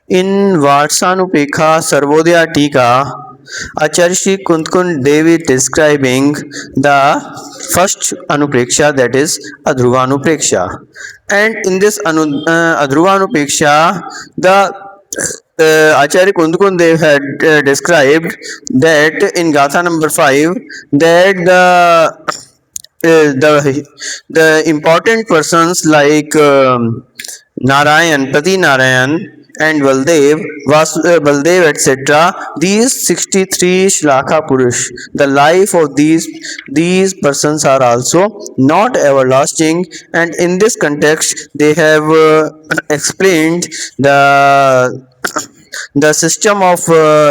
In Vatsanupekkha Sarvodaya Tika, Acharya Sri Kundkund Dev is describing the first Anupreksha, that is Adhruvanupreksha. And in this Adhruvanupreksha, the Acharya Kundkund Dev had described that in Gatha number 5 that the important persons like Narayan, Pati Narayan, and Baldev, etc. These 63 Shlaka Purush, the life of these persons are also not everlasting, and in this context they have explained the system of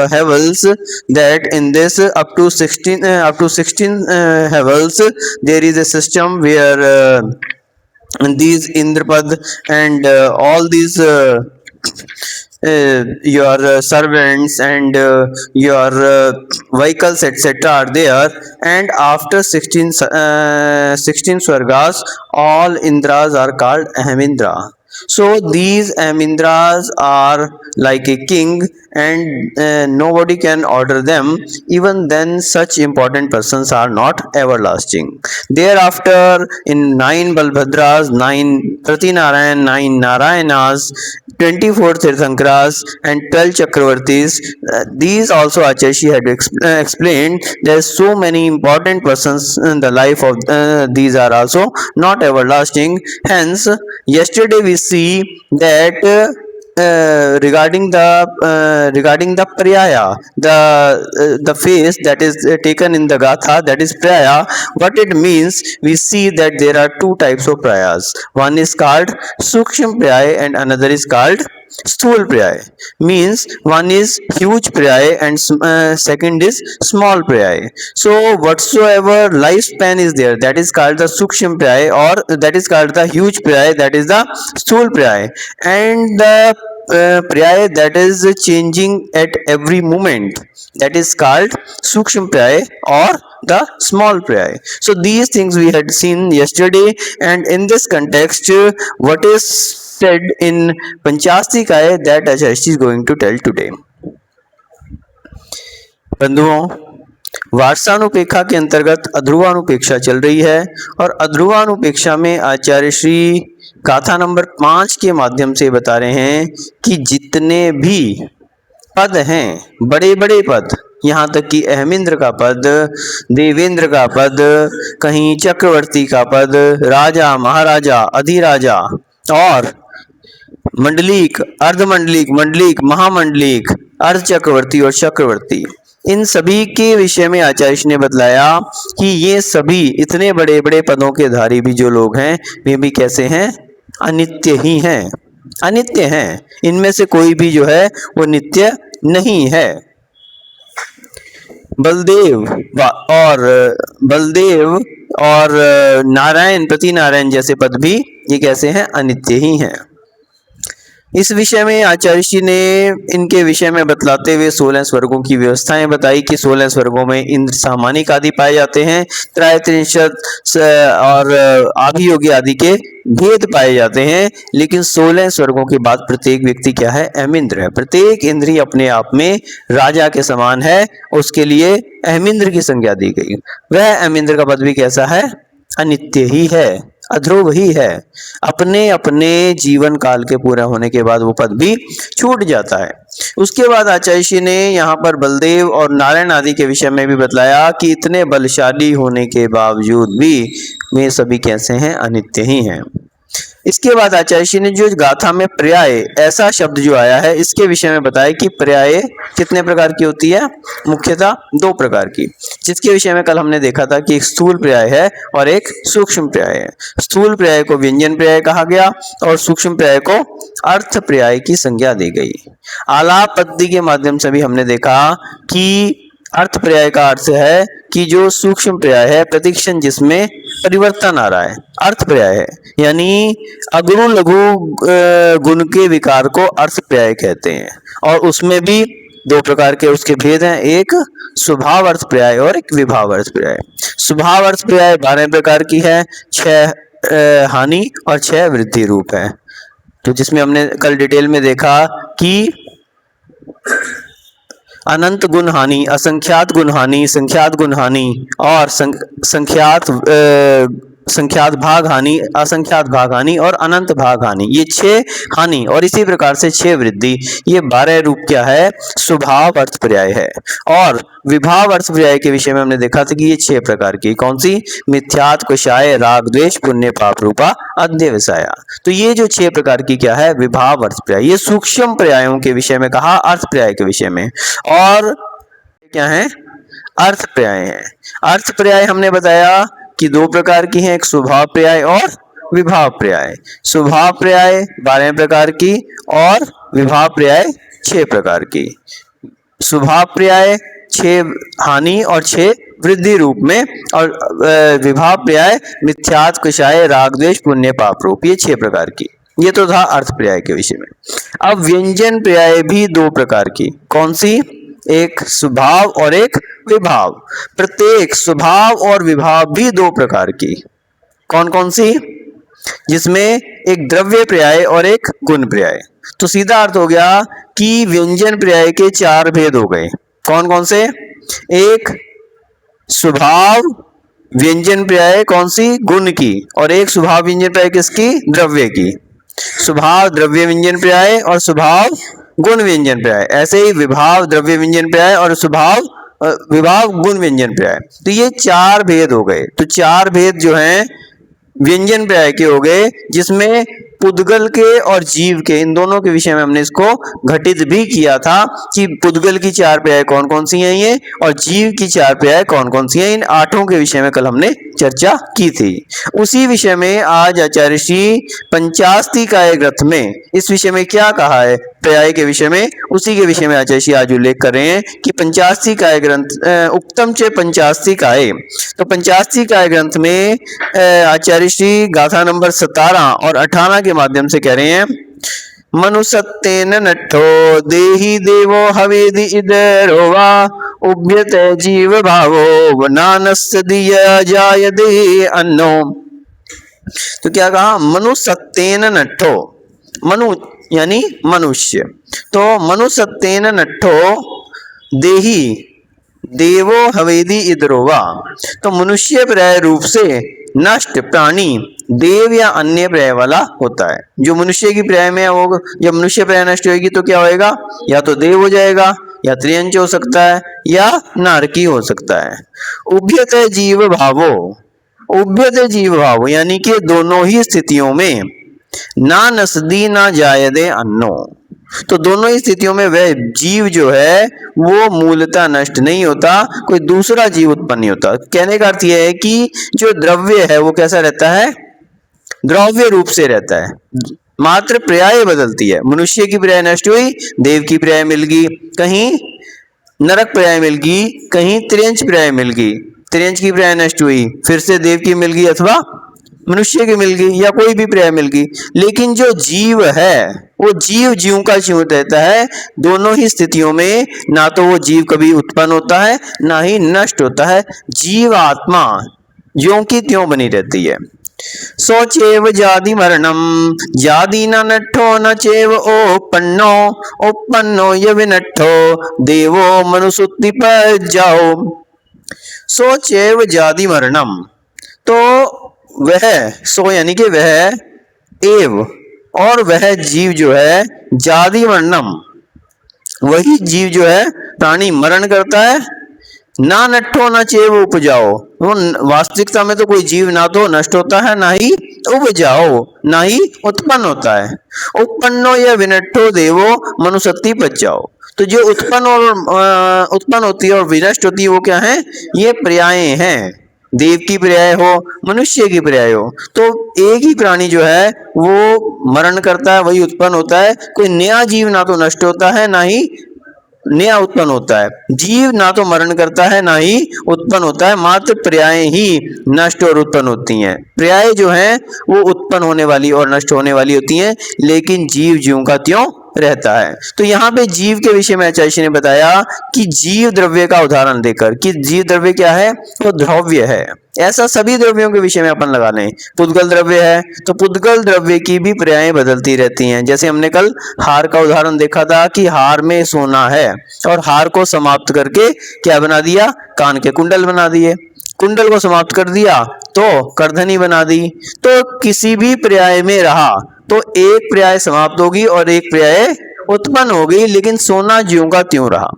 heavens, that in this up to 16 heavens there is a system where these Indrapad and all these your servants and your vehicles etc are there, and after 16 swargas all Indras are called Ahimindra. So these Ahimindras are like a king, and nobody can order them. Even then such important persons are not everlasting. Thereafter in 9 Balbhadras, 9 Pratinarayan, 9 Narayanas, 24 Tirthankras and 12 Chakravartis, these also Acharya had explained. There are so many important persons in the life of these are also not everlasting. Hence, yesterday we see that regarding the Priyaya, the phase that is taken in the Gatha, that is Priyaya. What it means, we see that there are two types of Prayas. One is called Sukshma Priyaya and another is called Sthul Priyaya. Means one is huge Priyaya and second is small Priyaya. So whatsoever lifespan is there, that is called the Sukshma Priyaya, or that is called the huge Priyaya, that is the Sthul Priyaya. And the Priyaya that is changing at every moment, that is called Sukshma Priyaya or the small Priyaya. So these things we had seen yesterday, and in this context what is said in Panchastikaya that Acharya is going to tell today. बंधुओं, वार्षानुपेक्षा के अंतर्गत अध्रुवानुपेक्षा चल रही है, और अध्रुवानुपेक्षा में आचार्य श्री गाथा number 5 के माध्यम से बता रहे हैं कि जितने भी पद हैं, बड़े बड़े पद, यहाँ तक कि अहमिंद्र का पद, देवेंद्र का पद, कहीं चक्रवर्ती का पद, राजा, महाराजा, अधिराजा और मंडलिक, अर्धमंडलिक, मंडलिक, महामंडलिक, अर्ध चक्रवर्ती और चक्रवर्ती, इन सभी के विषय में आचार्य ने बतलाया कि ये सभी इतने बड़े बड़े पदों के धारी भी जो लोग हैं वे भी कैसे हैं, अनित्य ही हैं, अनित्य हैं। इनमें से कोई भी जो है वो नित्य नहीं है। बलदेव और नारायण, प्रति नारायण जैसे पद भी ये कैसे हैं, अनित्य ही हैं। इस विषय में आचार्य जी ने इनके विषय में बतलाते हुए 16 स्वर्गों की व्यवस्थाएं बताई कि 16 स्वर्गों में इंद्र, सामानिक आदि पाए जाते हैं, त्रयत्रिंशत और आभियोगी आदि के भेद पाए जाते हैं, लेकिन 16 स्वर्गों के बाद प्रत्येक व्यक्ति क्या है, अहमिंद्र है। प्रत्येक इंद्रिय अपने आप में राजा के समान है, उसके लिए अहमिंद्र की संज्ञा दी गई। वह अहमिंद्र का पद भी कैसा है, अनित्य ही है, अध्रुव ही है। अपने अपने जीवन काल के पूरा होने के बाद वो पद भी छूट जाता है। उसके बाद आचार्य जी ने यहाँ पर बलदेव और नारायण आदि के विषय में भी बतलाया कि इतने बलशाली होने के बावजूद भी वे सभी कैसे हैं, अनित्य ही हैं। इसके बाद आचार्य जी ने जो गाथा में पर्याय ऐसा शब्द जो आया है, इसके विषय में बताया कि पर्याय कितने प्रकार की होती है, मुख्यतः 2 प्रकार की, जिसके विषय में कल हमने देखा था कि एक स्थूल पर्याय है और एक सूक्ष्म पर्याय है। स्थूल पर्याय को व्यंजन पर्याय कहा गया और सूक्ष्म पर्याय को अर्थ पर्याय की संज्ञा दी गई। आलाप पद्धति के माध्यम से भी हमने देखा कि अर्थ पर्याय का अर्थ है कि जो सूक्ष्म पर्याय है, प्रतिक्षण जिसमें परिवर्तन आ रहा है, अर्थ पर्याय है। यानी अगुरु लघु गुण के विकार को अर्थ पर्याय कहते हैं, और उसमें भी 2 प्रकार के उसके भेद हैं, एक स्वभाव अर्थ पर्याय और एक विभाव अर्थ पर्याय। स्वभाव अर्थ पर्याय 12 प्रकार की है, 6 हानि और 6 वृद्धि रूप है। तो जिसमें हमने कल डिटेल में देखा कि अनंत गुण हानि, असंख्यात गुण हानि, संख्यात गुण हानि और संख्यात भाग हानि, असंख्यात भाग हानि और अनंत भाग हानि, ये 6 हानि और इसी प्रकार से 6 वृद्धि, ये 12 रूप क्या है, स्वभाव अर्थ पर्याय है। और विभाव अर्थ पर्याय के विषय में हमने देखा था कि ये 6 प्रकार की, कौन सी, मिथ्यात, कुशाय, राग द्वेष, पुण्य पाप रूपा, अध्यवसाया। तो ये जो 6 प्रकार की क्या है, विभाव अर्थ पर्याय, ये सूक्ष्म पर्यायों के विषय में कहा, अर्थ पर्याय के विषय में। और क्या है, अर्थ पर्याय है। अर्थ पर्याय हमने बताया कि 2 प्रकार की हैं, एक स्वभाव पर्याय और विभाव पर्याय। स्वभाव पर्याय 12 प्रकार की और विभाव पर्याय 6 प्रकार की। स्वभाव पर्याय 6 हानि और 6 वृद्धि रूप में, और विभाव पर्याय मिथ्यात, कुशाय, राग द्वेष, पुण्य पाप रूप, ये 6 प्रकार की। ये तो था अर्थ पर्याय के विषय में। अब व्यंजन पर्याय भी 2 प्रकार की, कौन सी, एक स्वभाव और एक विभाव। प्रत्येक स्वभाव और विभाव भी 2 प्रकार की, कौन कौन सी, जिसमें एक द्रव्य पर्याय और एक गुण पर्याय। तो सीधा अर्थ हो गया कि व्यंजन पर्याय के 4 भेद हो गए, कौन कौन से, एक स्वभाव व्यंजन पर्याय कौन सी, गुण की, और एक स्वभाव व्यंजन पर्याय किसकी, द्रव्य की। स्वभाव द्रव्य व्यंजन पर्याय और स्वभाव गुण व्यंजन पर्याय। ऐसे ही विभाव द्रव्य व्यंजन पर्याय और स्वभाव विभाव गुण व्यंजन पर्याय। तो ये 4 भेद हो गए। तो 4 भेद जो हैं व्यंजन पर्याय के हो गए, जिसमें पुद्गल के और जीव के, इन दोनों के विषय में हमने इसको घटित भी किया था कि पुद्गल की 4 पर्याय कौन कौन सी हैं ये, और जीव की 4 पर्याय कौन कौन सी हैं। इन 8 के विषय में कल हमने चर्चा की थी। उसी विषय में आज आचार्य श्री पंचास्तिकाय ग्रंथ में इस विषय में क्या कहा है, पर्याय के विषय में, उसी के विषय में आचार्य श्री आज उल्लेख कर रहे हैं कि पंचास्तिकाय ग्रंथ उक्तम च पंचास्तिकाय। तो पंचास्तिकाय ग्रंथ में आचार्य श्री गाथा नंबर 17 और 18 के माध्यम से कह रहे हैं, मनुसत्तेन नट्ठो देहि देवो हवेदि इदरोवा उभ्यते जीव भावो नानस्य दिया जायते अन्नो। तो क्या कहा, मनुसत्तेन नट्ठो, मनु यानी मनुष्य, तो मनुसत्तेन नट्ठो देहि देवो हवेदि इदरोवा। तो मनुष्य पर्याय रूप से नष्ट प्राणी देव या अन्य पर्याय वाला होता है। जो मनुष्य की पर्याय में होगा, जब मनुष्य पर्याय नष्ट होगी तो क्या होएगा, या तो देव हो जाएगा, या त्रियंच हो सकता है, या नारकी हो सकता है। उभ्यते जीव भावो, उभ्यते जीव भावो यानी कि दोनों ही स्थितियों में ना नसदी ना जायदे अन्नो। तो दोनों ही स्थितियों में वह जीव जो है वो मूलतः नष्ट नहीं होता, कोई दूसरा जीव उत्पन्न नहीं होता। कहने का अर्थ यह है कि जो द्रव्य है वो कैसा रहता है, द्रव्य रूप से रहता है, मात्र पर्याय बदलती है। मनुष्य की पर्याय नष्ट हुई, देव की पर्याय मिल गई, कहीं नरक पर्याय मिल गई, कहीं त्रियंच पर्याय मिल गई, त्रियंच की पर्याय नष्ट हुई, फिर से देव की मिल गई अथवा मनुष्य की मिल गई, या कोई भी पर्याय मिल गई। लेकिन जो जीव है वो जीव ज्यों का ज्यों रहता है, दोनों ही स्थितियों में ना तो वो जीव कभी उत्पन्न होता है ना ही नष्ट होता है। जीव आत्मा ज्यों की त्यों बनी रहती है। सो चेव जाति मरणम जाति न नट्ठो न चेव ओपन्नो ओपन्नो य विनट्ठो देवो मनुसुत्ति पर जाओ। सो चेव जाति मरणम, तो वह, सो यानी कि वह, एव और वह जीव जो है, जाति मरणम वही जीव जो है प्राणी मरण करता है, ना नट्ठो न चेव उपजाओ, वो वास्तविकता में तो कोई जीव ना तो नष्ट होता है ना ही उपजाओ ना ही उत्पन्न होता है। उत्पन्नो या विनट्ठो देवो मनुसत्ति पचाओ। तो जो उत्पन्न होती है और विनष्ट होती है वो क्या है, ये पर्याय हैं। देव की पर्याय हो, मनुष्य की पर्याय हो, तो एक ही प्राणी जो है वो मरण करता है, वही उत्पन्न होता है। कोई नया जीव ना तो नष्ट होता है ना ही नया उत्पन्न होता है। जीव ना तो मरण करता है ना ही उत्पन्न होता है, मात्र पर्याय ही नष्ट और उत्पन्न होती हैं। पर्याय जो हैं वो उत्पन्न होने वाली और नष्ट होने वाली होती हैं, लेकिन जीव ज्यों का त्यों रहता है। तो यहाँ पे जीव के विषय में आचार्य ने बताया कि जीव द्रव्य का उदाहरण देकर कि जीव द्रव्य क्या है, वो द्रव्य है। ऐसा सभी द्रव्यों के विषय में अपन लगा लें। पुद्गल द्रव्य है तो पुद्गल द्रव्य की भी पर्यायें बदलती रहती हैं। जैसे हमने कल हार का उदाहरण देखा था कि हार में सोना है और हार को समाप्त करके क्या बना दिया, कान के कुंडल बना दिए। कुंडल को समाप्त कर दिया तो करधनी बना दी। तो किसी भी पर्याय में रहा तो एक पर्याय समाप्त होगी और एक पर्याय उत्पन्न होगी, लेकिन सोना ज्यों का त्यों रहा।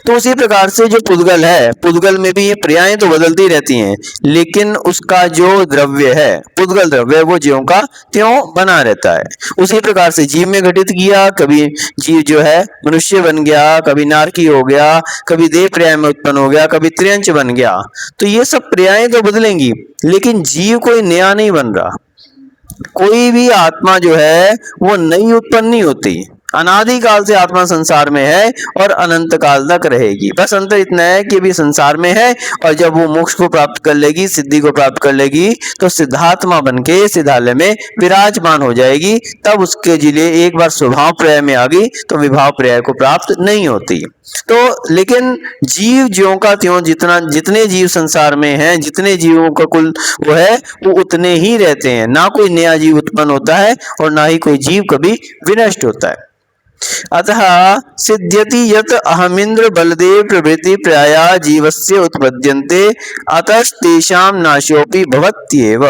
तो उसी प्रकार से जो पुद्गल है, पुद्गल में भी ये पर्यायें तो बदलती रहती हैं, लेकिन उसका जो द्रव्य है, पुद्गल द्रव्य, वो ज्यों का त्यों बना रहता है। उसी प्रकार से जीव में घटित किया, कभी जीव जो है मनुष्य बन गया, कभी नारकी हो गया, कभी देह पर्याय में उत्पन्न हो गया, कभी त्रियंच बन गया। तो ये सब पर्यायें तो बदलेंगी, लेकिन जीव कोई नया नहीं बन रहा। कोई भी आत्मा जो है वो नई उत्पन्न नहीं होती। अनादि काल से आत्मा संसार में है और अनंत काल तक रहेगी। बस अंतर इतना है कि अभी संसार में है और जब वो मोक्ष को प्राप्त कर लेगी, सिद्धि को प्राप्त कर लेगी, तो सिद्धात्मा बनके सिद्धालय में विराजमान हो जाएगी। तब उसके लिए एक बार स्वभाव पर्याय में आ गई तो विभाव पर्याय को प्राप्त नहीं होती। तो लेकिन जीव ज्यों का त्यों, जितने जीव संसार में हैं, जितने जीवों का कुल वो है, वो उतने ही रहते हैं। ना कोई नया जीव उत्पन्न होता है और ना ही कोई जीव कभी विनष्ट होता है। अतः सिद्ध्यति यत् अहमिंद्र बलदेव प्रभृति प्राया जीवस्य उत्पद्यन्ते अतस्तेषां नाशोपि भवत्येव।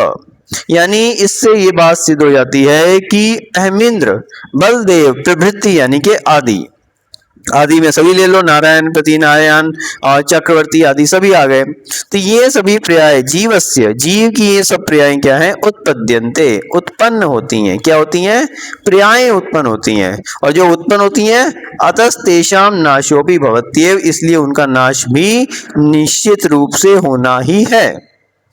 यानी इससे ये बात सिद्ध हो जाती है कि अहमिंद्र, बलदेव, प्रभृति यानी कि आदि, आदि में सभी ले लो, नारायण, प्रतिनारायण और चक्रवर्ती आदि सभी आ गए। तो ये सभी पर्याय जीवस्य, जीव की ये सब पर्याय क्या है, उत्पद्यन्ते, उत्पन्न होती हैं। क्या होती हैं, पर्याय उत्पन्न होती हैं। और जो उत्पन्न होती हैं अतस्तेषां नाशोपि भवत्येव, इसलिए उनका नाश भी निश्चित रूप से होना ही है।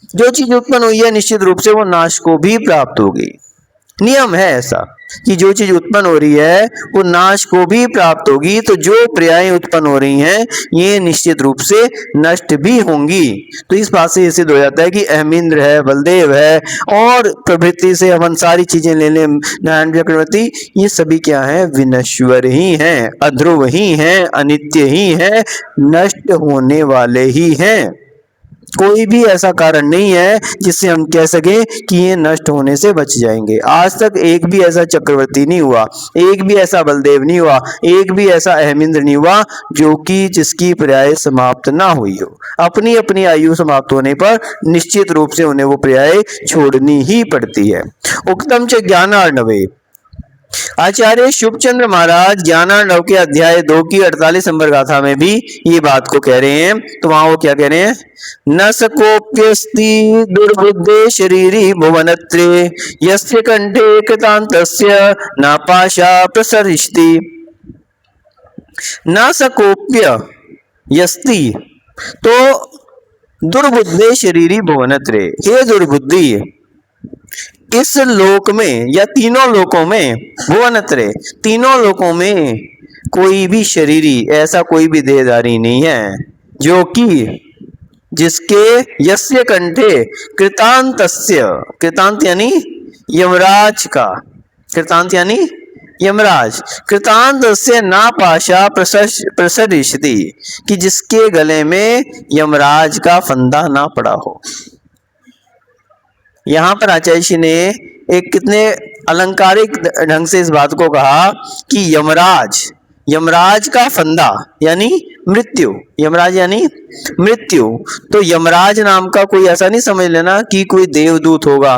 जो चीज उत्पन्न हुई है निश्चित रूप से वो नाश को भी प्राप्त होगी। नियम है ऐसा कि जो चीज उत्पन्न हो रही है वो नाश को भी प्राप्त होगी। तो जो पर्याय उत्पन्न हो रही हैं ये निश्चित रूप से नष्ट भी होंगी। तो इस बात से सिद्ध हो जाता है कि अहमिंद्र है, बलदेव है और प्रभृति से अपन सारी चीजें ले लें, नारायण, चक्रवर्ती, ये सभी क्या है, विनश्वर ही हैं, अध्रुव ही हैं, अनित्य ही हैं, नष्ट होने वाले ही हैं। कोई भी ऐसा कारण नहीं है जिससे हम कह सकें कि ये नष्ट होने से बच जाएंगे। आज तक एक भी ऐसा चक्रवर्ती नहीं हुआ, एक भी ऐसा बलदेव नहीं हुआ, एक भी ऐसा अहमिंद्र नहीं हुआ जो कि जिसकी पर्याय समाप्त ना हुई हो। अपनी अपनी आयु समाप्त होने पर निश्चित रूप से उन्हें वो पर्याय छोड़नी ही पड़ती है। उक्तम च ज्ञानार्णवे, आचार्य शुभचंद्र महाराज ज्ञानार्णव के अध्याय 2 की 48 नंबर गाथा में भी ये बात को कह रहे हैं। तो वहां वो क्या कह रहे हैं, न सकोप्यस्ति दुर्बुद्धे शरीरी भुवनत्रे यस्य कंठे कृतान्तस्य न पाशा प्रसरिष्टि। न सकोप्य यस्ति, तो दुर्बुद्धे शरीरी भुवनत्रे, हे दुर्बुद्धि, इस लोक में या तीनों लोकों में, भुवनत्रे, तीनों लोकों में कोई भी शरीरी, ऐसा कोई भी देहधारी नहीं है जो कि जिसके यस्य कंठे कृतांतस्य, कृतांत यानी यमराज का, कृतांत यानी यमराज, कृतांत से ना पाशा प्रसरिष्यति, कि जिसके गले में यमराज का फंदा ना पड़ा हो। यहाँ पर आचार्य जी ने एक कितने अलंकारिक ढंग से इस बात को कहा कि यमराज, यमराज का फंदा यानी मृत्यु, यमराज यानी मृत्यु। तो यमराज नाम का कोई ऐसा नहीं समझ लेना कि कोई देवदूत होगा।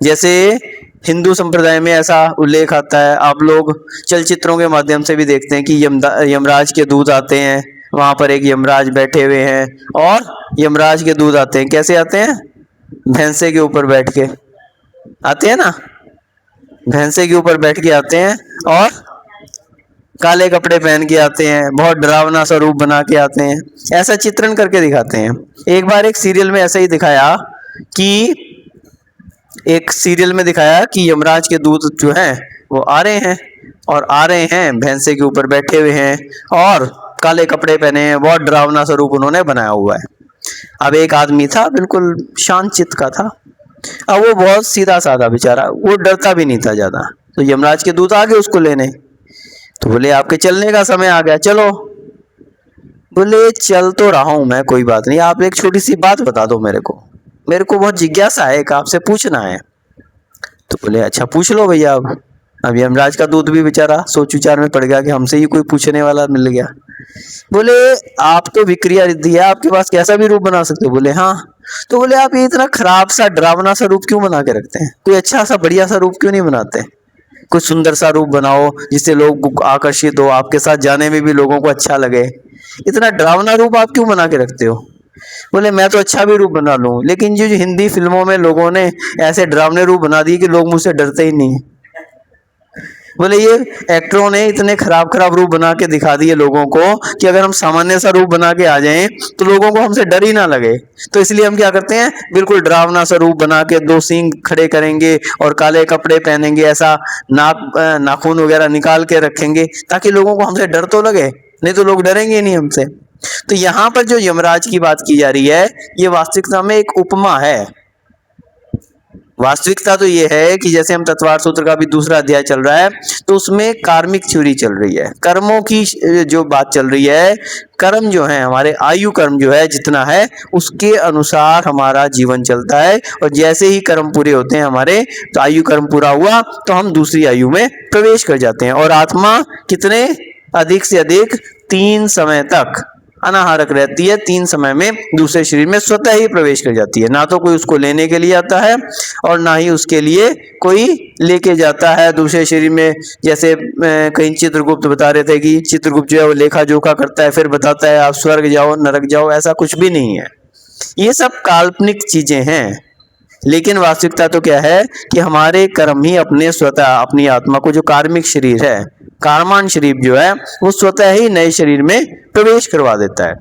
जैसे हिंदू संप्रदाय में ऐसा उल्लेख आता है, आप लोग चलचित्रों के माध्यम से भी देखते हैं कि यमराज के दूत आते हैं, वहां पर एक यमराज बैठे हुए हैं और यमराज के दूत आते हैं। कैसे आते हैं, भैंसे के ऊपर बैठ के आते हैं ना, भैंसे के ऊपर बैठ के आते हैं और काले कपड़े पहन के आते हैं, बहुत डरावना सा रूप बना के आते हैं, ऐसा चित्रण करके दिखाते हैं। एक बार एक सीरियल में ऐसा ही दिखाया कि एक सीरियल में दिखाया कि यमराज के दूत जो हैं वो आ रहे हैं और आ रहे हैं भैंसे के ऊपर बैठे हुए हैं और काले कपड़े पहने हैं, बहुत डरावना सा रूप उन्होंने बनाया हुआ है। अब एक आदमी था बिल्कुल शांत चित्त का था, अब वो बहुत सीधा साधा बेचारा, वो डरता भी नहीं था ज्यादा, तो यमराज के दूत आ गए उसको लेने। तो बोले आपके चलने का समय आ गया, चलो। बोले चल तो रहा हूं मैं, कोई बात नहीं, आप एक छोटी सी बात बता दो मेरे को बहुत जिज्ञासा है, एक आपसे पूछना है। तो बोले अच्छा पूछ लो भैया। अब यमराज का दूत भी बेचारा सोच विचार में पड़ गया कि हमसे ही कोई पूछने वाला मिल गया। बोले आप तो विक्रिया रिद्धि है, आपके पास कैसा भी रूप बना सकते हो। बोले हाँ। तो बोले आप ये इतना खराब सा डरावना सा रूप क्यों बना के रखते हैं, कोई अच्छा सा बढ़िया सा रूप क्यों नहीं बनाते, कुछ सुंदर सा रूप बनाओ जिससे लोग आकर्षित हो, आपके साथ जाने में भी लोगों को अच्छा लगे, इतना डरावना रूप आप क्यों बना के रखते हो। बोले मैं तो अच्छा भी रूप बना लूं, लेकिन जो हिंदी फिल्मों में लोगों ने ऐसे डरावने रूप बना दिए कि लोग मुझसे डरते ही नहीं। बोले ये एक्टरों ने इतने खराब खराब रूप बना के दिखा दिए लोगों को कि अगर हम सामान्य सा रूप बना के आ जाएं तो लोगों को हमसे डर ही ना लगे। तो इसलिए हम क्या करते हैं, बिल्कुल डरावना सा रूप बना के 2 सींग खड़े करेंगे और काले कपड़े पहनेंगे, ऐसा नाखून वगैरह निकाल के रखेंगे ताकि लोगों को हमसे डर तो लगे, नहीं तो लोग डरेंगे नहीं हमसे। तो यहाँ पर जो यमराज की बात की जा रही है, ये वास्तविकता में एक उपमा है। वास्तविकता तो ये है कि जैसे हम तत्वार्थ सूत्र का भी दूसरा अध्याय चल रहा है, तो उसमें कार्मिक थ्योरी चल रही है, कर्मों की जो बात चल रही है। कर्म जो है हमारे, आयु कर्म जो है जितना है उसके अनुसार हमारा जीवन चलता है, और जैसे ही कर्म पूरे होते हैं हमारे, तो आयु कर्म पूरा हुआ तो हम दूसरी आयु में प्रवेश कर जाते हैं। और आत्मा कितने अधिक से अधिक 3 समय तक अनाहारक रहती है, 3 समय में दूसरे शरीर में स्वतः ही प्रवेश कर जाती है। ना तो कोई उसको लेने के लिए आता है और ना ही उसके लिए कोई लेके जाता है दूसरे शरीर में। जैसे कहीं चित्रगुप्त बता रहे थे कि चित्रगुप्त जो है वो लेखा जोखा करता है, फिर बताता है आप स्वर्ग जाओ नरक जाओ, ऐसा कुछ भी नहीं है। ये सब काल्पनिक चीजें हैं, लेकिन वास्तविकता तो क्या है कि हमारे कर्म ही अपने स्वतः अपनी आत्मा को, जो कार्मिक शरीर है, कार्मान शरीर जो है, वो स्वतः ही नए शरीर में प्रवेश करवा देता है।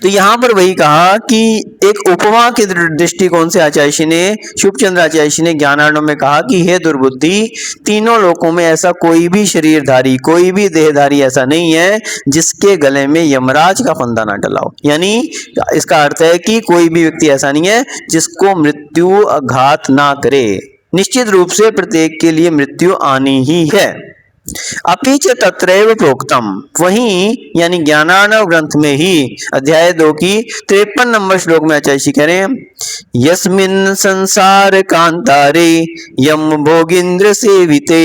तो यहाँ पर वही कहा कि एक उपमा के दृष्टिकोण से आचार्य ने, शुभचंद्र आचार्य ने ज्ञानार्णव में कहा कि हे दुर्बुद्धि, तीनों लोकों में ऐसा कोई भी शरीरधारी, कोई भी देहधारी ऐसा नहीं है जिसके गले में यमराज का फंदा ना डला हो। यानी इसका अर्थ है कि कोई भी व्यक्ति ऐसा नहीं है जिसको मृत्यु आघात ना करे। निश्चित रूप से प्रत्येक के लिए मृत्यु आनी ही है। अपिच तत्रैव प्रोक्तम, वहीं यानी ज्ञानार्णव ग्रंथ में ही अध्याय 2 की 53 नंबर श्लोक में आचार्य जी कह रहे हैं, यस्मिन् संसार कांतारे यम भोगिंद्र सेविते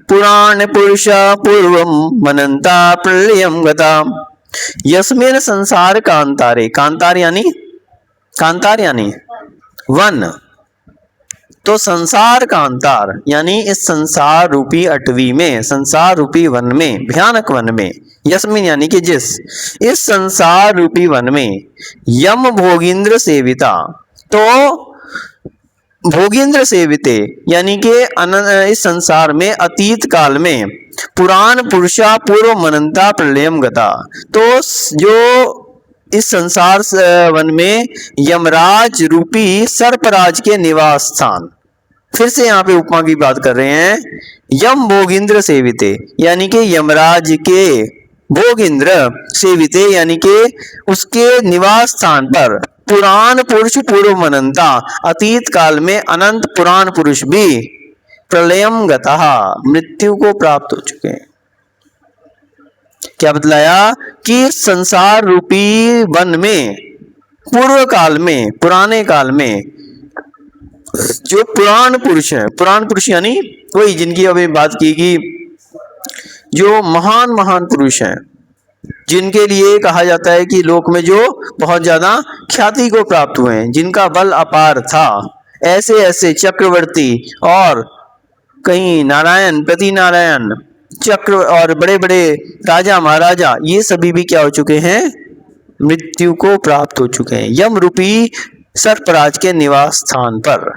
पुराण पुरुषा पूर्वम मनंता प्रलयम गता। यस्मिन् संसार कांतारे, कांतार यानी वन, तो संसार का अंतार यानी इस संसार रूपी अटवी में, संसार रूपी वन में, भयानक वन में, यस्मिन यानी कि जिस, इस संसार रूपी वन में यम भोगिंद्र सेविता, तो भोगिंद्र सेविते यानी कि इस संसार में अतीत काल में पुराण पुरुषा पूर्व मनंता प्रलयम गता, तो जो इस संसार वन में यमराज रूपी सर्पराज के निवास स्थान, फिर से यहाँ पे उपमा की बात कर रहे हैं, यम भोगिंद्र सेविते यानी कि यमराज के भोगिंद्र सेविते यानी कि उसके निवास स्थान पर पुराण पुरुष पूर्व मनंता, अतीत काल में अनंत पुराण पुरुष भी प्रलयम गतः, मृत्यु को प्राप्त हो चुके हैं। क्या बतलाया कि संसार रूपी वन में पूर्व काल में, पुराने काल में जो पुराण पुरुष है, पुराण पुरुष यानी वही जिनकी अभी बात की कि जो महान महान पुरुष हैं, जिनके लिए कहा जाता है कि लोक में जो बहुत ज्यादा ख्याति को प्राप्त हुए हैं, जिनका बल अपार था, ऐसे ऐसे चक्रवर्ती और कहीं नारायण प्रति नारायण चक्र और बड़े बड़े राजा महाराजा, ये सभी भी क्या हो चुके हैं, मृत्यु को प्राप्त हो चुके हैं यम रूपी सर्पराज के निवास स्थान पर।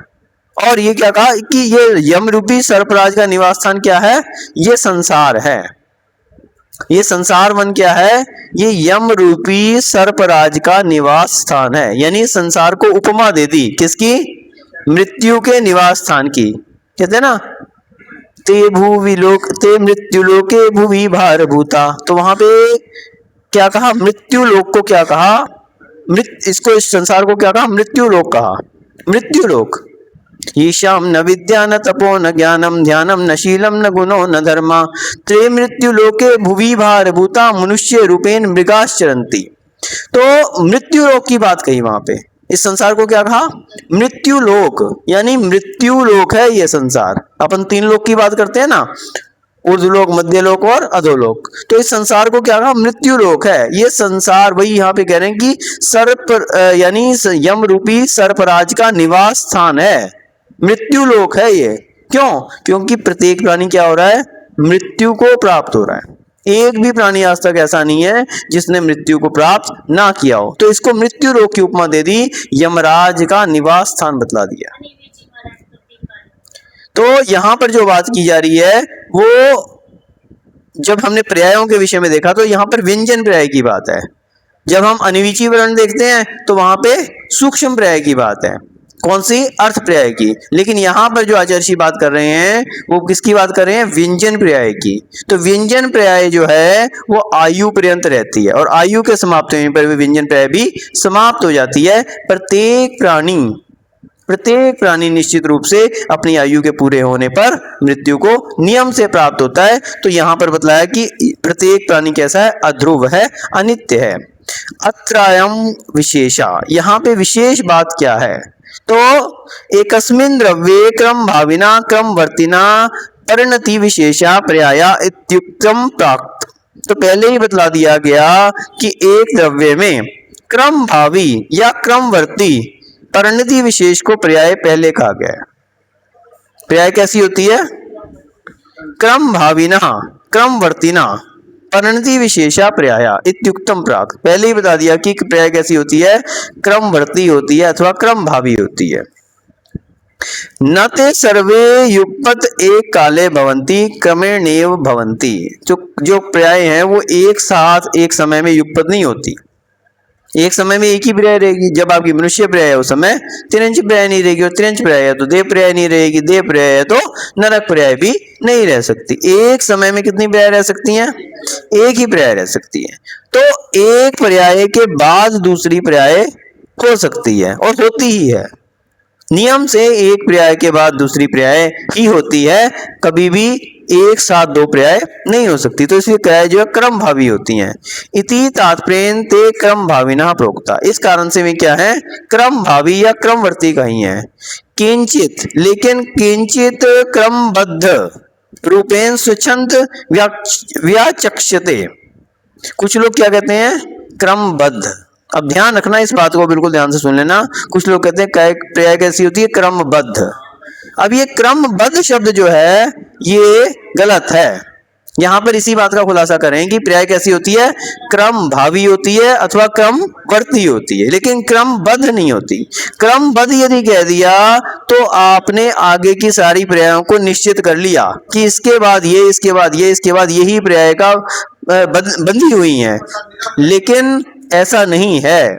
और ये क्या कहा कि ये यम रूपी सर्पराज का निवास स्थान क्या है, ये संसार है, ये संसार वन क्या है, ये यम रूपी सर्पराज का निवास स्थान है। यानी संसार को उपमा दे दी किसकी, मृत्यु के निवास स्थान की। कहते हैं ना, ते भूवि लोक ते मृत्यु लोके भूवि भार भूता, तो वहां पे क्या कहा, मृत्यु लोक को क्या कहा, इसको, इस संसार को क्या कहा, मृत्यु लोक कहा, मृत्यु लोक। ईशाम न विद्या न तपो न ज्ञानम ध्यानम न शीलम न गुणो न धर्मा त्रे मृत्यु लोके भुवि भार भूता मनुष्य रूपेण मृगाश्चरन्ति। तो मृत्यु लोक की बात कही वहां पे। इस संसार को क्या कहा? मृत्यु लोक, यानी मृत्यु लोक है ये संसार। अपन तीन लोक की बात करते हैं ना, ऊर्ध्वलोक, मध्यलोक और अधोलोक। तो इस संसार को क्या कहा? मृत्यु लोक है ये संसार। वही यहाँ पे कह रहे हैं कि सर्प यानी यम रूपी सर्पराज का निवास स्थान है, मृत्यु लोक है ये। क्यों? क्योंकि प्रत्येक प्राणी क्या हो रहा है? मृत्यु को प्राप्त हो रहा है। एक भी प्राणी आज तक ऐसा नहीं है जिसने मृत्यु को प्राप्त ना किया हो। तो इसको मृत्यु लोक की उपमा दे दी, यमराज का निवास स्थान बतला दिया। तो यहां पर जो बात की जा रही है वो, जब हमने पर्यायों के विषय में देखा तो यहां पर व्यंजन पर्याय की बात है। जब हम अनिविची वर्ण देखते हैं तो वहां पे सूक्ष्म पर्याय की बात है। कौन सी? अर्थ पर्याय की। लेकिन यहां पर जो आचार्य बात कर रहे हैं वो किसकी बात कर रहे हैं? व्यंजन पर्याय की। तो व्यंजन पर्याय जो है वो आयु पर्यंत रहती है और आयु के समाप्त होने पर व्यंजन पर्याय भी समाप्त हो जाती है। प्रत्येक प्राणी निश्चित रूप से अपनी आयु के पूरे होने पर मृत्यु को नियम से प्राप्त होता है। तो यहां पर बतलाया कि प्रत्येक प्राणी कैसा है? अध्रुव है, अनित्य है। अत्रायम विशेषा, यहाँ पे विशेष बात क्या है? तो एकस्मिन् द्रव्ये क्रम भाविना क्रम वर्तिना परिणति विशेषा पर्याया इत्युक्तम प्राप्त। तो पहले ही बतला दिया गया कि एक द्रव्य में क्रम भावी या क्रमवर्ती परिणति विशेष को पर्याय पहले कहा गया है। पर्याय कैसी होती है? क्रम भाविना क्रमवर्तिना परिणति विशेषा पर्याया इत्युक्तम प्राक। पहले ही बता दिया कि पर्याय कैसी होती है? क्रमवर्ती होती है अथवा क्रम भावी होती है। न ते सर्वे युगपत एक काले भवंती क्रमेणेव भवंती। जो पर्याय है वो एक साथ एक समय में युगपत नहीं होती। एक समय में एक ही पर्याय रहेगी। जब आपकी मनुष्य पर्याय है उस समय तिरंच पर्याय नहीं रहेगी, और तिरंच पर्याय है तो देव पर्याय नहीं रहेगी, देव पर्याय है तो नरक पर्याय भी नहीं रह सकती। एक समय में कितनी पर्याय रह सकती हैं? एक ही पर्याय रह सकती है। तो एक पर्याय के बाद दूसरी पर्याय हो सकती है और होती ही है। नियम से एक पर्याय के बाद दूसरी पर्याय ही होती है, कभी भी एक साथ दो पर्याय नहीं हो सकती। तो इसलिए पर्याय जो है क्रम भावी होती हैं। इति तात्पर्येन ते क्रम भाविना प्रोक्ता। इस कारण से वे क्या है? क्रम भावी या क्रमवर्ती कही है। किंचित, लेकिन किंचित क्रमबद्ध रूपेण स्वच्छंद व्याचक्ष्यते। कुछ लोग क्या कहते हैं? क्रमबद्ध। अब ध्यान रखना इस बात को, बिल्कुल ध्यान से सुन लेना। कुछ लोग कहते हैं पर्याय कैसी होती है? क्रमबद्ध। अब ये क्रमबद्ध शब्द जो है ये गलत है। यहां पर इसी बात का खुलासा करें कि पर्याय कैसी होती है? क्रम भावी होती है अथवा क्रमवर्ती होती है, लेकिन क्रमबद्ध नहीं होती। क्रमबद्ध यदि कह दिया तो आपने आगे की सारी पर्यायों को निश्चित कर लिया कि इसके बाद ये, इसके बाद ये, इसके बाद यही पर्याय का बंधी हुई है, लेकिन ऐसा नहीं है।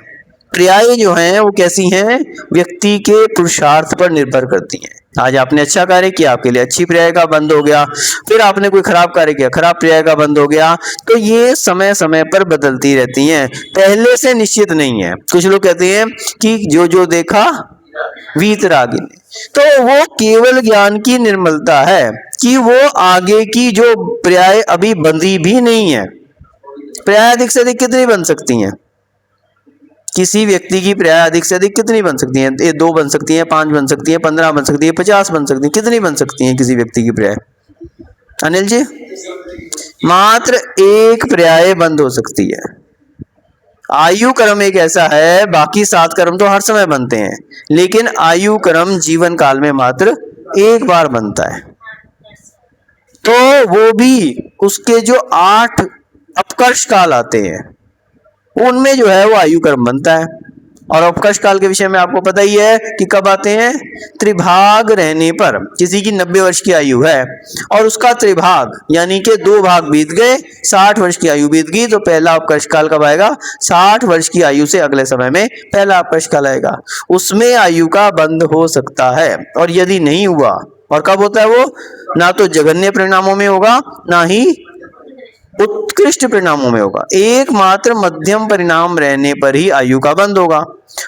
पर्याय जो हैं वो कैसी हैं? व्यक्ति के पुरुषार्थ पर निर्भर करती हैं। आज आपने अच्छा कार्य किया, आपके लिए अच्छी पर्याय का बंद हो गया। फिर आपने कोई खराब कार्य किया, खराब पर्याय का बंद हो गया। तो ये समय समय पर बदलती रहती हैं, पहले से निश्चित नहीं है। कुछ लोग कहते हैं कि जो जो देखा वीतरागिनी, तो वो केवल ज्ञान की निर्मलता है कि वो आगे की जो पर्याय अभी बंधी भी नहीं है। पर्याय अधिक से अधिक कितनी बन सकती हैं? किसी व्यक्ति की पर्याय अधिक से अधिक कितनी बन सकती हैं? ये 2 बन सकती हैं, 5 बन सकती हैं, 15 बन सकती है, 50 बन सकती है। कितनी बन सकती हैं किसी व्यक्ति की पर्याय? अनिल जी, मात्र एक पर्याय बंद हो सकती है। आयु कर्म एक ऐसा है, बाकी 7 कर्म तो हर समय बनते हैं, लेकिन आयु कर्म जीवन काल में मात्र एक बार बनता है। तो वो भी उसके जो 8 अपकर्ष काल आते हैं उनमें जो है वो आयु कर्म बनता है। और अपकर्ष काल के विषय में आपको पता ही है कि कब आते हैं? त्रिभाग रहने पर। किसी की 90 वर्ष की आयु है और उसका त्रिभाग यानी कि 2 भाग बीत गए, 60 वर्ष की आयु बीत गई, तो पहला अपकर्ष काल कब आएगा? 60 वर्ष की आयु से अगले समय में पहला अपकर्ष काल आएगा। उसमें आयु का बंद हो सकता है। और यदि नहीं हुआ, और कब होता है वो? ना तो जघन्य परिणामों में होगा, ना ही उत्कृष्ट परिणामों में होगा। एकमात्र मध्यम परिणाम रहने पर ही आयु का बंध होगा,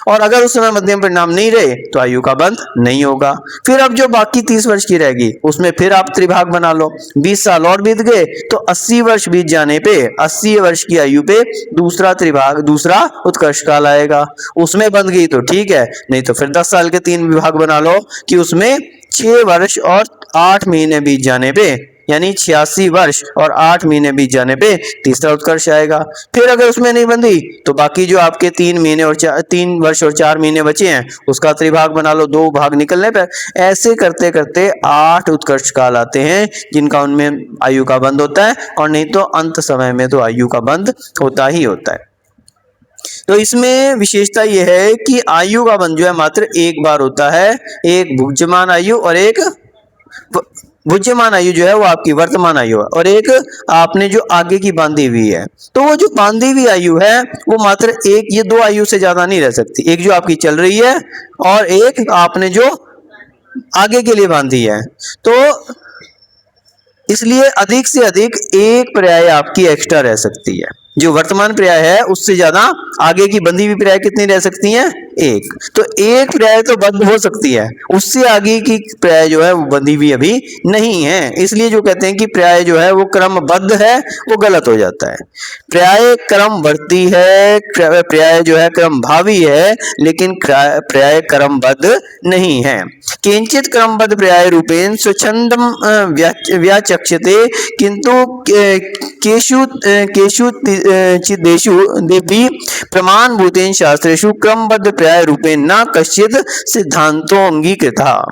और अगर उस समय मध्यम परिणाम नहीं रहे तो आयु का बंध नहीं होगा। फिर अब जो बाकी 30 वर्ष की रहेगी उसमें फिर आप त्रिभाग बना लो, 20 साल और बीत गए तो 80 वर्ष बीत जाने पे 80 वर्ष की आयु पे दूसरा त्रिभाग, दूसरा उत्कर्ष काल आएगा। उसमें बंध गई तो ठीक है, नहीं तो फिर 10 साल के 3 विभाग बना लो कि उसमें 6 वर्ष और 8 महीने बीत जाने पे, यानी 86 वर्ष और 8 महीने बीत जाने पे तीसरा उत्कर्ष आएगा। फिर अगर उसमें नहीं बंधी तो बाकी जो आपके 3 महीने और 3 वर्ष और 4 महीने बचे हैं उसका त्रिभाग बना लो, 2 भाग निकलने पर। ऐसे करते करते 8 उत्कर्ष काल आते हैं जिनका उनमें आयु का बंध होता है, और नहीं तो अंत समय में तो आयु का बंध होता ही होता है। तो इसमें विशेषता यह है कि आयु का बंध जो है मात्र एक बार होता है, एक भुज्यमान आयु और एक भुज्यमान आयु जो है वो आपकी वर्तमान आयु है, और एक आपने जो आगे की बांधी हुई है। तो वो जो बांधी हुई आयु है वो मात्र एक, ये 2 आयु से ज्यादा नहीं रह सकती, एक जो आपकी चल रही है और एक आपने जो आगे के लिए बांधी है। तो इसलिए अधिक से अधिक एक पर्याय आपकी एक्स्ट्रा रह सकती है। जो वर्तमान पर्याय है उससे ज्यादा आगे की बंधी हुई पर्याय कितनी रह सकती हैं? एक। तो एक पर्याय तो बंद हो सकती है, उससे आगे की पर्याय जो है वो बंधी हुई अभी नहीं है। इसलिए जो कहते हैं कि पर्याय जो है वो क्रमबद्ध है वो गलत हो जाता है। पर्याय क्रमवर्ती है, पर्याय जो है क्रमभावी है, लेकिन पर्याय क्रमबद्ध नहीं है। किंचित क्रमबद्ध पर्याय रूपेण स्वच्छंदम व्याचक्षते, किंतु केषु चिदेषु देवी प्रमाण भूतेन शास्त्रेषु क्रमबद्ध पर्याय रूपेण न कश्चित सिद्धांतो अंगीकृता।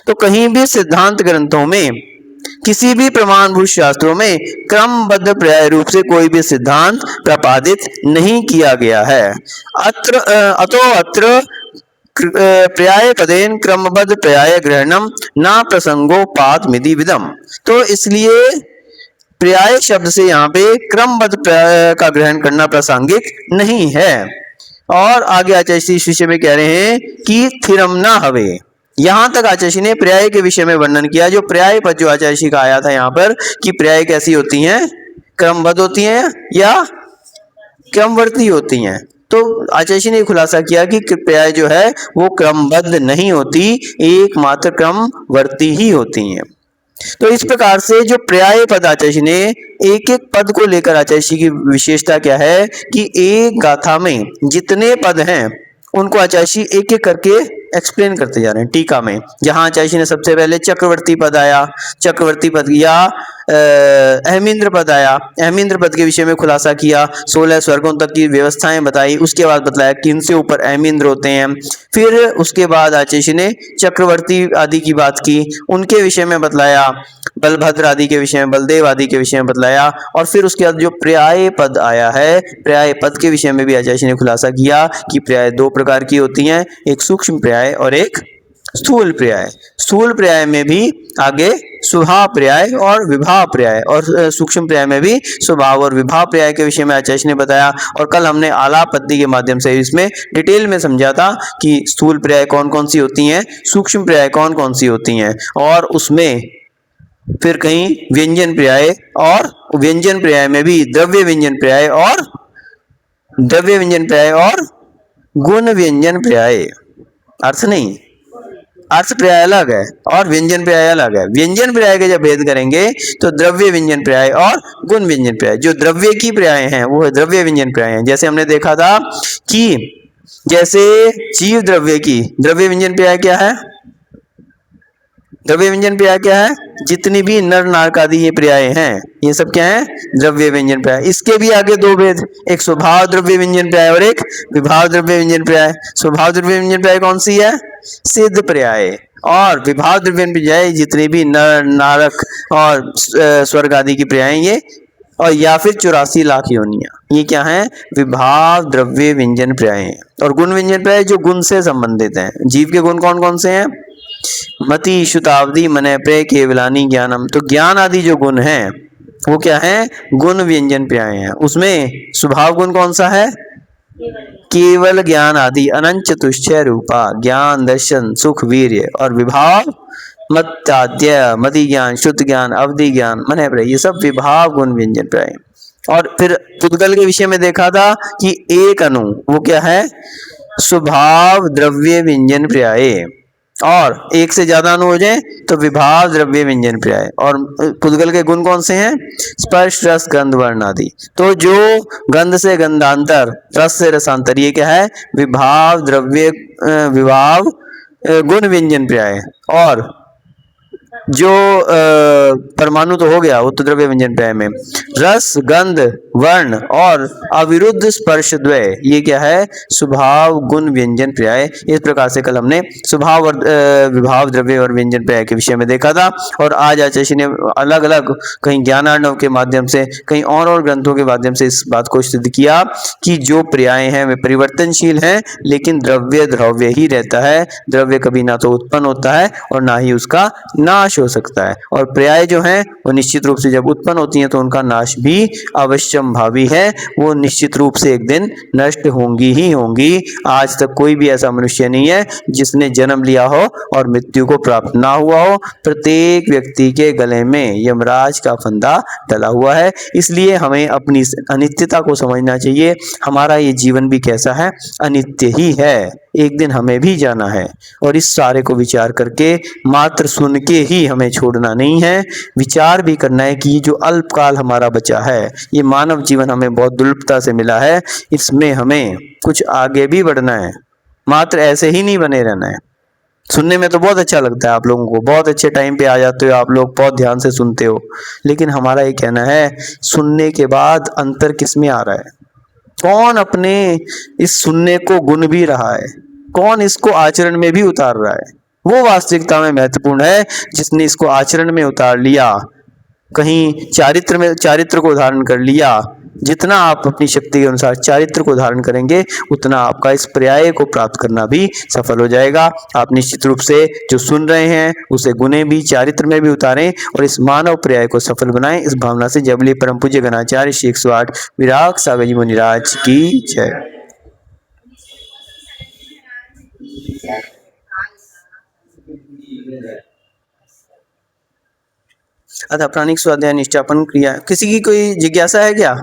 तो कहीं भी सिद्धांत ग्रंथों में, किसी भी प्रमाणभूत शास्त्रों में क्रमबद्ध पर्याय रूप से कोई भी सिद्धांत प्रतिपादित नहीं किया गया है। अत्र पर्याय पदेन क्रमबद्ध पर्याय ग्रहणम न प्रसंगोपात विदम। तो इसलिए पर्याय शब्द से यहाँ पे क्रमबद्ध पर्याय का ग्रहण करना प्रासंगिक नहीं है। और आगे आचार्य श्री इस विषय में कह रहे हैं कि थिरम ना हवे। यहां तक आचार्य श्री ने पर्याय के विषय में वर्णन किया। जो पर्याय पद जो आचार्य श्री का आया था यहाँ पर कि पर्याय कैसी होती हैं, क्रमबद्ध होती हैं या क्रमवर्ती होती हैं। तो आचार्य श्री ने खुलासा किया कि पर्याय जो है वो क्रमबद्ध नहीं होती, एकमात्र क्रमवर्ती ही होती हैं। तो इस प्रकार से जो पर्याय पद आचार्य ने, एक एक पद को लेकर आचार्य की विशेषता क्या है कि एक गाथा में जितने पद हैं उनको आचार्य एक एक करके एक्सप्लेन करते जा रहे हैं। टीका में जहां आचार्य ने सबसे पहले चक्रवर्ती पद आया, चक्रवर्ती पद या अहमिंद्र पद आया, अहमिंद्र पद के विषय में खुलासा किया, 16 स्वर्गों तक की व्यवस्थाएं बताई, उसके बाद बतलाया किन से ऊपर अहमिंद्र होते हैं। फिर उसके बाद आचार्य ने चक्रवर्ती आदि की बात की, उनके विषय में बतलाया, बलभद्र आदि के विषय में, बलदेव आदि के विषय में बतलाया। और फिर उसके बाद जो पर्याय पद आया है, पर्याय पद के विषय में भी आचार्य ने खुलासा किया कि पर्याय 2 प्रकार की होती हैं, एक सूक्ष्म पर्याय और एक स्थूल पर्याय। स्थूल पर्याय में भी आगे स्वभाव पर्याय और विभाव पर्याय, और सूक्ष्म पर्याय में भी स्वभाव और विभाव पर्याय के विषय में आचार्य ने बताया। और कल हमने आलाप पद्धति के माध्यम से इसमें डिटेल में समझा था कि स्थूल पर्याय कौन कौन सी होती हैं, सूक्ष्म पर्याय कौन कौन सी होती हैं, और उसमें फिर कहीं व्यंजन पर्याय, और व्यंजन पर्याय में भी द्रव्य व्यंजन पर्याय और गुण व्यंजन पर्याय, अर्थ नहीं, अर्थ पर्याय अलग है और व्यंजन पर्याय अलग है। व्यंजन पर्याय के जब भेद करेंगे तो द्रव्य व्यंजन पर्याय और गुण व्यंजन पर्याय, जो द्रव्य की पर्याय हैं वो है द्रव्य व्यंजन पर्याय हैं। जैसे हमने देखा था कि जैसे जीव द्रव्य की द्रव्य व्यंजन पर्याय क्या है, द्रव्य व्यंजन पर्याय क्या है, जितनी भी नर नारक आदि ये पर्याय हैं ये सब क्या है, द्रव्य व्यंजन पर्याय। इसके भी आगे 2 भेद, एक स्वभाव द्रव्य व्यंजन पर्याय और एक विभाव द्रव्य व्यंजन पर्याय। स्वभाव द्रव्य व्यंजन पर्याय कौन सी है, सिद्ध पर्याय, और विभाव द्रव्य व्यंजन पर्याय जितनी भी नर नारक और स्वर्ग आदि की पर्याय ये, और या फिर 84 लाख योनियां, ये क्या है, विभाव द्रव्य व्यंजन पर्याय हैं। और गुण व्यंजन पर्याय जो गुण से संबंधित हैं। जीव के गुण कौन कौन से हैं, मति शुतावधि मन प्रेय केवलानी ज्ञानम। तो ज्ञान आदि जो गुण हैं वो क्या है, गुण व्यंजन पर्याय हैं। उसमें स्वभाव गुण कौन सा है, केवल ज्ञान आदि, अनंत चतुष्टय रूपा, ज्ञान दर्शन सुख वीर्य। और विभाव मत्याद्य, मति ज्ञान, शुद्ध ज्ञान, अवधि ज्ञान, मन प्रेय, ये सब विभाव गुण व्यंजन पर्याय। और फिर पुद्गल के विषय में देखा था कि एक अणु, वो क्या है, स्वभाव द्रव्य व्यंजन पर्याय, और एक से ज्यादा अणु हो जाए तो विभाव द्रव्य व्यंजन पर्याय। और पुद्गल के गुण कौन से हैं, स्पर्श रस गंध वर्ण आदि। तो जो गंध से गंधांतर, रस से रसांतर, ये क्या है, विभाव द्रव्य विभाव गुण व्यंजन पर्याय। और जो परमाणु तो हो गया वो तो द्रव्य व्यंजन पर्याय में, रस गंध वर्ण और अविरुद्ध स्पर्श द्वय, ये क्या है, स्वभाव गुण व्यंजन पर्याय। इस प्रकार से कल हमने स्वभाव और विभाव द्रव्य और व्यंजन पर्याय के विषय में देखा था। और आज आचार्य ने अलग अलग, कहीं ज्ञानार्णव के माध्यम से, कहीं और ग्रंथों के माध्यम से इस बात को सिद्ध किया कि जो पर्याय हैं वे परिवर्तनशील हैं, लेकिन द्रव्य द्रव्य ही रहता है। द्रव्य कभी ना तो उत्पन्न होता है और ना ही उसका नाश हो सकता है। और पर्याय जो हैं वो निश्चित रूप से जब उत्पन्न होती हैं तो उनका नाश भी अवश्यंभावी है, वो निश्चित रूप से एक दिन नष्ट होंगी ही होंगी। आज तक कोई भी ऐसा मनुष्य नहीं है जिसने जन्म लिया हो और मृत्यु को प्राप्त ना हुआ हो। प्रत्येक व्यक्ति के गले में यमराज का फंदा डला हुआ है। इसलिए हमें अपनी अनित्यता को समझना चाहिए। हमारा ये जीवन भी कैसा है, अनित्य ही है, एक दिन हमें भी जाना है। और इस सारे को विचार करके, मात्र सुन के ही हमें छोड़ना नहीं है, विचार भी करना है कि जो अल्पकाल हमारा बचा है, ये मानव जीवन हमें बहुत दुर्लभता से मिला है, इसमें हमें कुछ आगे भी बढ़ना है, मात्र ऐसे ही नहीं बने रहना है। सुनने में तो बहुत अच्छा लगता है, आप लोगों को बहुत अच्छे टाइम पे आ जाते हो, आप लोग बहुत ध्यान से सुनते हो, लेकिन हमारा ये कहना है, सुनने के बाद अंतर किस में आ रहा है, कौन अपने इस सुनने को गुण भी रहा है, कौन इसको आचरण में भी उतार रहा है, वो वास्तविकता में महत्वपूर्ण है। जिसने इसको आचरण में उतार लिया, कहीं चारित्र में, चारित्र को धारण कर लिया, जितना आप अपनी शक्ति के अनुसार चारित्र को धारण करेंगे उतना आपका इस पर्याय को प्राप्त करना भी सफल हो जाएगा। आप निश्चित रूप से जो सुन रहे हैं उसे गुणे भी, चारित्र में भी उतारें और इस मानव पर्याय को सफल बनाएं। इस भावना से जबली परम पूज्य गणाचार्य श्री 108 विराग सागर जी मुनिराज की जय। अतः प्राणिक स्वाध्याय निष्ठापन क्रिया, किसी की कोई जिज्ञासा है क्या?